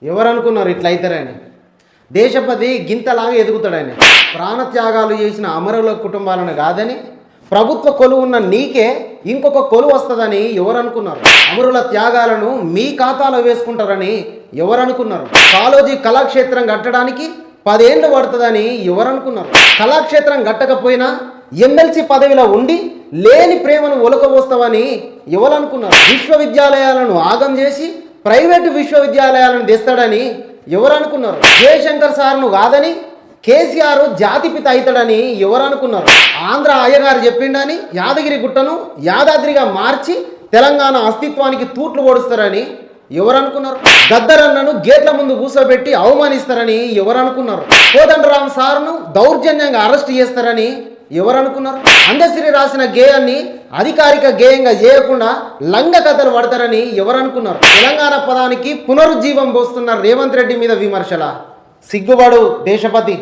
ఎవరు అనుకున్నారు ఇట్లా అవుతారని? దేశపతి గింతలాగా ఎదుగుతాడని. ప్రాణత్యాగాలు చేసిన అమరుల కుటుంబాలను కాదని ప్రభుత్వ కొలువు ఉన్న నీకే ఇంకొక కొలువు వస్తుందని ఎవరు అనుకున్నారు? అమరుల త్యాగాలను మీ ఖాతాలో వేసుకుంటారని ఎవరు అనుకున్నారు? కాళోజీ కళాక్షేత్రం కట్టడానికి 10 ఏళ్ళు పడుతుందని ఎవరు అనుకున్నారు? కళాక్షేత్రం కట్టకపోయినా ఎమ్మెల్సీ పదవిలో ఉండి లేని ప్రేమను ఒలకబోస్తావని ఎవరు అనుకున్నారు? విశ్వవిద్యాలయాలను ఆగం చేసి ప్రైవేటు విశ్వవిద్యాలయాలను తెస్తాడని ఎవరు అనుకున్నారు? జయశంకర్ సార్ను కాదని కేసీఆర్ జాతిపిత అవుతాడని ఎవరు అనుకున్నారు? ఆంధ్ర అయ్యగారు చెప్పిండని యాదగిరి గుట్టను యాదాద్రిగా మార్చి తెలంగాణ అస్తిత్వానికి తూట్లు పొడుస్తారని ఎవరు అనుకున్నారు? గద్దరన్నను గేట్ల ముందు కూర్చోబెట్టి అవమానిస్తారని ఎవరు అనుకున్నారు? కోదండరామ్ సార్ను దౌర్జన్యంగా అరెస్ట్ చేస్తారని ఎవరు అనుకున్నారు? అందశ్రీ రాసిన గేయాన్ని అధికారిక గేయంగా చేయకుండా లంగ కథలు పడతారని ఎవరు అనుకున్నారు? తెలంగాణ పదానికి పునరుజ్జీవం పోస్తున్న రేవంత్ రెడ్డి మీద విమర్శల. సిగ్గుబడు దేశపతి.